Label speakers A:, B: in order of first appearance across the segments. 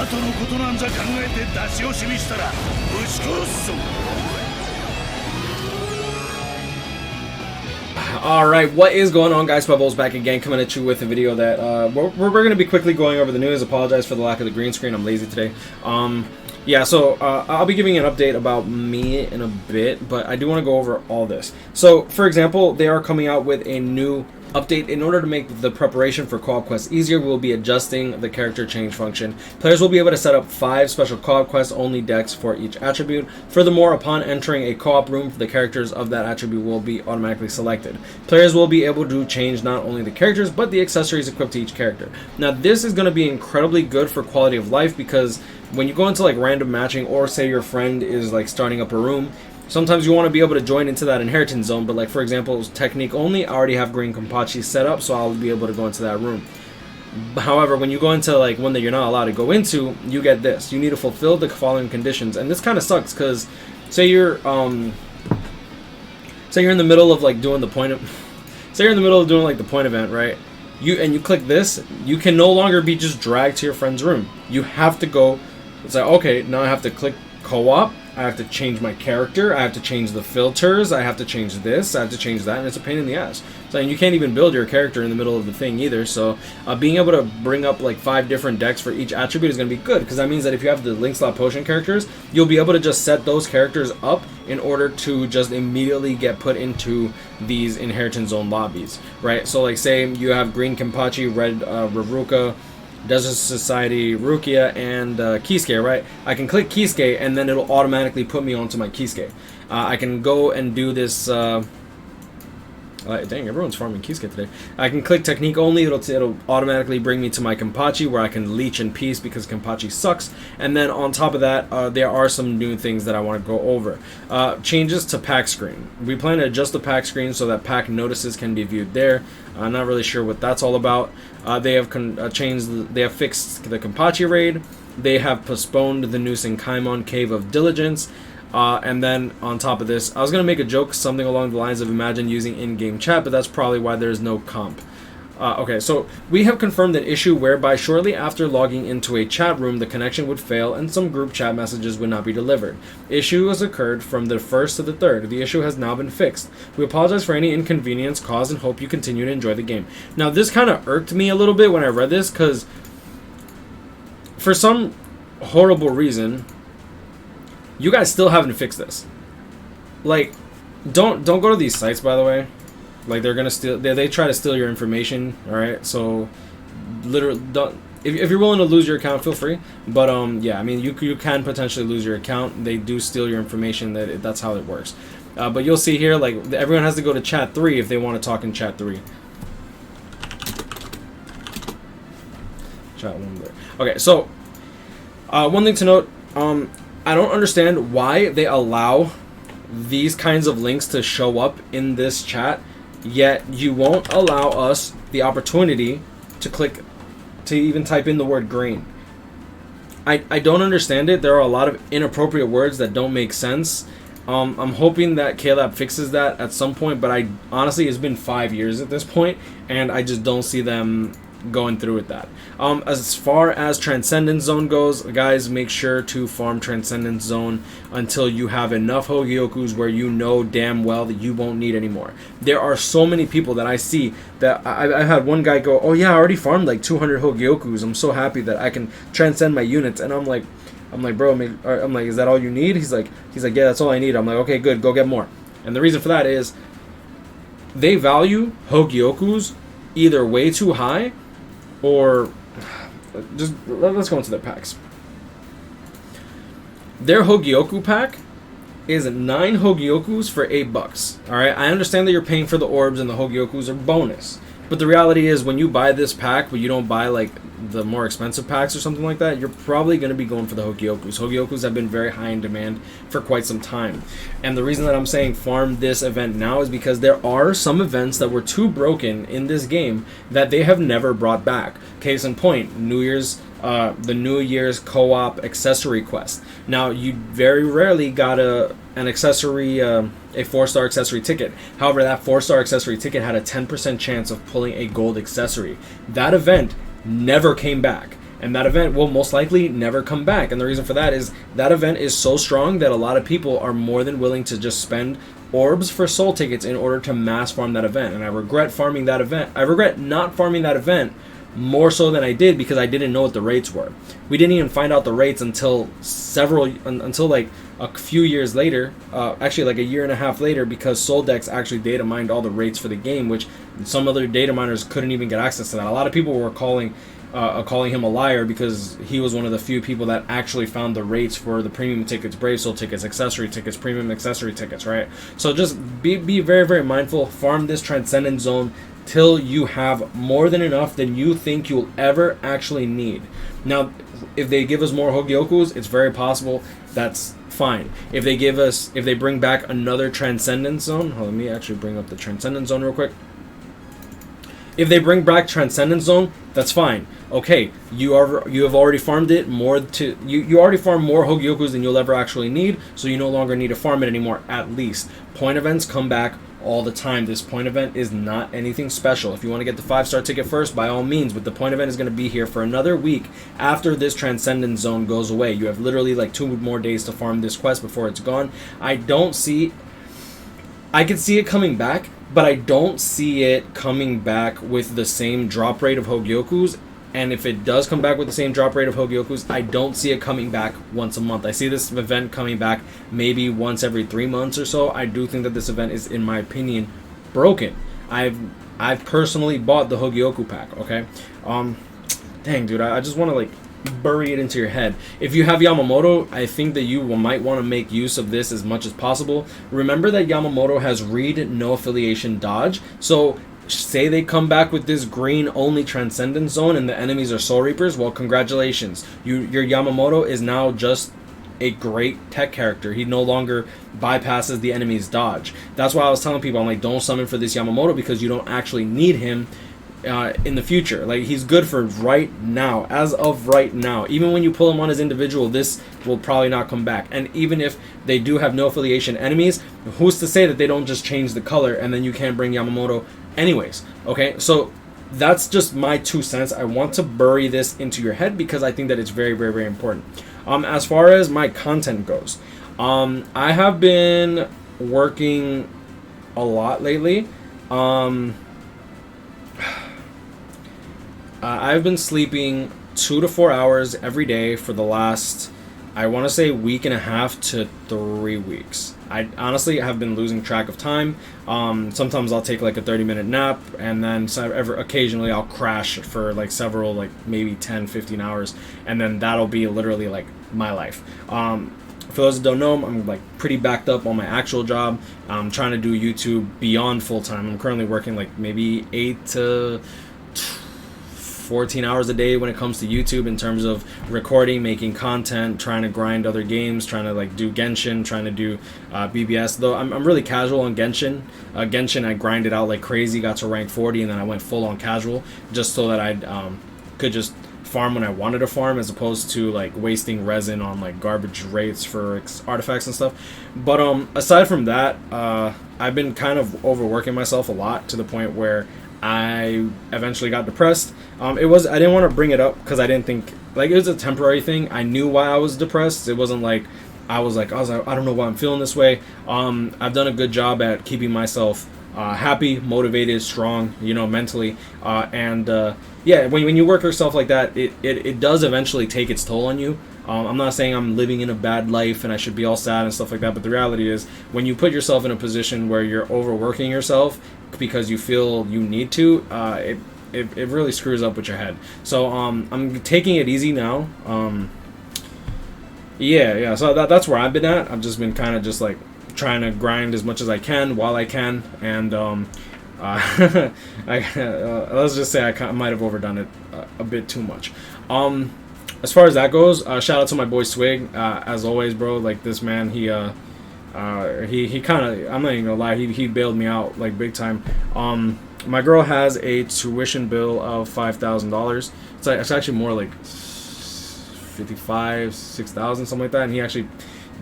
A: 後のことなんざ考えて出し惜しみしたらぶち殺すぞ。
B: Alright, what is going on, guys? SpitefulHopes back again, coming at you with a video that we're going to be quickly going over the news. Apologize for the lack of the green screen, I'm lazy today. Yeah, so I'll be giving an update about me in a bit, but I do want to go over all this. So, for example, they are coming out with a new update. In order to make the preparation for co-op quests easier, we'll be adjusting the character change function. Players will be able to set up 5 special co-op quest only decks for each attribute. Furthermore, upon entering a co-op room, the characters of that attribute will be automatically selected. Players will be able to change not only the characters, but the accessories equipped to each character. Now, this is going to be incredibly good for quality of life, because when you go into like random matching, or say your friend is like starting up a room, sometimes you want to be able to join into that inheritance zone. But like, for example, technique only, I already have green Kenpachi set up, so I'll be able to go into that room. However, when you go into like one that you're not allowed to go into, you get this: you need to fulfill the following conditions. And this kind of sucks, because say you're in the middle of like doing the point of say you're in the middle of doing like the point event, right? You click this, you can no longer be just dragged to your friend's room. You have to go. It's like, okay, now I have to click co-op, I have to change my character, I have to change the filters, I have to change this, I have to change that, and it's a pain in the ass. So you can't even build your character in the middle of the thing either. So being able to bring up like 5 different decks for each attribute is going to be good, because that means that if you have the Link Slot Potion characters, you'll be able to just set those characters up in order to just immediately get put into these Inheritance Zone lobbies, right? So like, say you have green Kenpachi, red Raruka, Desert Society, Rukia, and Kisuke, right? I can click Kisuke, and then it'll automatically put me onto my Kisuke. I can go and do this. Dang, everyone's farming Kisuke today. I can click technique only. It'll automatically bring me to my Kenpachi, where I can leech in peace because Kenpachi sucks. And then on top of that, there are some new things that I want to go over. Changes to pack screen. We plan to adjust the pack screen so that pack notices can be viewed there. I'm not really sure what that's all about. They have they have fixed the Kenpachi raid. They have postponed the Noose and Kaimon Cave of Diligence. And then on top of this, I was going to make a joke, something along the lines of imagine using in-game chat, but that's probably why there's no comp. Okay, so we have confirmed an issue whereby shortly after logging into a chat room, the connection would fail and some group chat messages would not be delivered. Issue has occurred from the 1st to the 3rd. The issue has now been fixed. We apologize for any inconvenience caused and hope you continue to enjoy the game. Now, this kind of irked me a little bit when I read this, because for some horrible reason, you guys still haven't fixed this. Like, don't go to these sites, by the way. Like, they're gonna steal. They try to steal your information. All right, so literally, don't. If you're willing to lose your account, feel free. But yeah, I mean, you can potentially lose your account. They do steal your information. That's how it works. But you'll see here, like, everyone has to go to chat 3 if they want to talk in chat 3. Chat 1 there. Okay, so one thing to note. I don't understand why they allow these kinds of links to show up in this chat, yet you won't allow us the opportunity to even type in the word green. I don't understand it. There are a lot of inappropriate words that don't make sense. I'm hoping that KLab fixes that at some point, but honestly, it's been 5 years at this point, and I just don't see them going through with that. As far as Transcendence Zone goes, guys, make sure to farm Transcendence Zone until you have enough Hogyokus where you know damn well that you won't need anymore. There are so many people that I see that I've had one guy go, oh yeah, I already farmed like 200 Hogyokus. I'm so happy that I can transcend my units. And I'm like, bro, I'm like, is that all you need? He's like, yeah, that's all I need. I'm like, okay, good, go get more. And the reason for that is they value Hogyokus either way too high, or just let's go into their packs. Their Hogyoku pack is 9 Hogyokus for $8. All right, I understand that you're paying for the orbs and the Hogyokus are bonus, but the reality is when you buy this pack, but you don't buy like the more expensive packs or something like that, you're probably going to be going for the Hogyokus. Hogyokus have been very high in demand for quite some time. And the reason that I'm saying farm this event now is because there are some events that were too broken in this game that they have never brought back. Case in point, the New Year's co-op accessory quest. Now, you very rarely got an accessory, a 4-star accessory ticket. However, that 4-star accessory ticket had a 10% chance of pulling a gold accessory. That event never came back. and that event will most likely never come back. And the reason for that is that event is so strong that a lot of people are more than willing to just spend orbs for soul tickets in order to mass farm that event. And I regret farming that event. I regret not farming that event more so than I did, because I didn't know what the rates were. We didn't even find out the rates until like a few years later, actually like a year and a half later, because Soldex actually data mined all the rates for the game, which some other data miners couldn't even get access to that. A lot of people were calling him a liar, because he was one of the few people that actually found the rates for the premium tickets, Brave Soul tickets, accessory tickets, premium accessory tickets, right? So just be very, very mindful. Farm this Transcendence Zone till you have more than enough than you think you'll ever actually need. Now, if they give us more Hogyokus, it's very possible. That's fine. If they bring back another Transcendence Zone, let me actually bring up the Transcendence Zone real quick. If they bring back Transcendence Zone, that's fine. Okay, you have already farmed it you already farmed more Hogyokus than you'll ever actually need, so you no longer need to farm it anymore. At least point events come back all the time. This point event is not anything special. If you want to get the 5-star ticket first, by all means, but the point event is going to be here for another week after this Transcendence Zone goes away. You have literally like 2 more days to farm this quest before it's gone. I could see it coming back, but I don't see it coming back with the same drop rate of Hogyokus. And if it does come back with the same drop rate of Hogyokus, I don't see it coming back once a month. I see this event coming back maybe once every 3 months or so. I do think that this event is, in my opinion, broken. I've personally bought the Hogyoku pack, okay? Dang, dude, I just want to, like, bury it into your head. If you have Yamamoto, I think that you might want to make use of this as much as possible. Remember that Yamamoto has read no affiliation dodge, so say they come back with this green only Transcendence Zone and the enemies are Soul Reapers, well, congratulations. Your Yamamoto is now just a great tech character. He no longer bypasses the enemy's dodge. That's why I was telling people, I'm like, don't summon for this Yamamoto, because you don't actually need him in the future. Like, he's good for right now, as of right now. Even when you pull him on his individual, this will probably not come back. And even if they do have no affiliation enemies, who's to say that they don't just change the color and then you can't bring Yamamoto anyways? Okay, so that's just my 2 cents. I want to bury this into your head because I think that it's very, very, very important. As far as my content goes, I have been working a lot lately. I've been sleeping 2 to 4 hours every day for the last, I want to say, week and a half to 3 weeks. I honestly have been losing track of time. Sometimes I'll take like a 30-minute nap, and then occasionally I'll crash for like several, like maybe 10, 15 hours, and then that'll be literally like my life. For those that don't know, I'm like pretty backed up on my actual job. I'm trying to do YouTube beyond full-time. I'm currently working like maybe 8 to 14 hours a day when it comes to YouTube, in terms of recording, making content, trying to grind other games, trying to like do Genshin, trying to do BBS. Though I'm really casual on Genshin. Genshin, I grinded out like crazy, got to rank 40, and then I went full on casual, just so that I could just farm when I wanted to farm, as opposed to like wasting resin on like garbage rates for artifacts and stuff. But aside from that, I've been kind of overworking myself a lot, to the point where I eventually got depressed. I didn't want to bring it up because I didn't think, like, it was a temporary thing. I knew why I was depressed. It wasn't like I was like, I don't know why I'm feeling this way. I've done a good job at keeping myself happy, motivated, strong, mentally. Yeah, when you work yourself like that, it does eventually take its toll on you. I'm not saying I'm living in a bad life and I should be all sad and stuff like that, but the reality is, when you put yourself in a position where you're overworking yourself because you feel you need to, it really screws up with your head. So I'm taking it easy now. Yeah. So that's where I've been at. I've just been kind of just like trying to grind as much as I can while I can, and let's just say I might have overdone it a bit too much. As far as that goes, shout out to my boy Swig. As always, bro. Like, this man, he kind of, I'm not even gonna lie, he bailed me out like big time. My girl has a tuition bill of $5,000. It's actually more like 55, 6,000, something like that. And he actually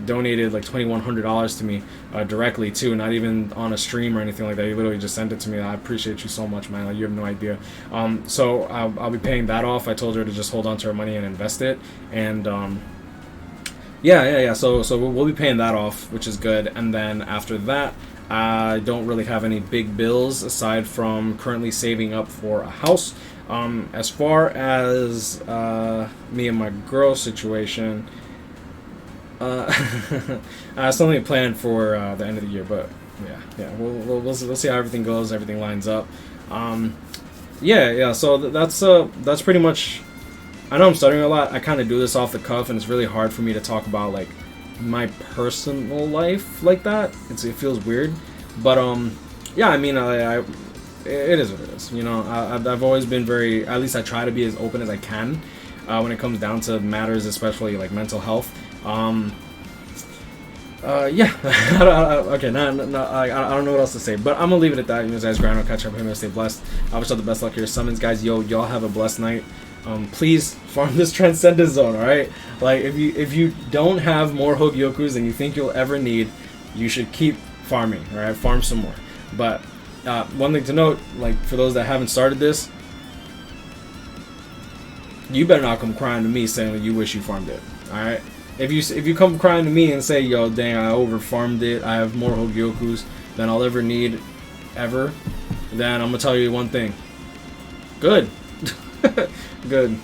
B: donated like $2,100 to me directly too, not even on a stream or anything like that. He literally just sent it to me. I appreciate you so much, man. Like, you have no idea. So I'll be paying that off. I told her to just hold on to her money and invest it, and yeah. So we'll be paying that off, which is good. And then after that, I don't really have any big bills aside from currently saving up for a house. As far as me and my girl situation, it's only a plan for the end of the year, but yeah, we'll see how everything goes. Everything lines up. So that's pretty much. I know I'm stuttering a lot. I kind of do this off the cuff, and it's really hard for me to talk about like my personal life like that. It feels weird, but yeah. I mean, it is what it is. You know, I've always been very. At least I try to be as open as I can when it comes down to matters, especially like mental health. Yeah. Okay. I don't know what else to say, but I'm gonna leave it at that. You know, guys, grind. I'll catch up with him. Stay blessed. I wish y'all the best luck here. Summons, guys. Yo, y'all have a blessed night. Please farm this Transcendence zone, alright? Like, if you don't have more Hogyokus than you think you'll ever need, you should keep farming, alright? Farm some more. But one thing to note, like, for those that haven't started this, you better not come crying to me saying that you wish you farmed it, alright? If you come crying to me and say, yo, dang, I over farmed it, I have more Hogyokus than I'll ever need, ever, then I'm gonna tell you one thing. Good. Good.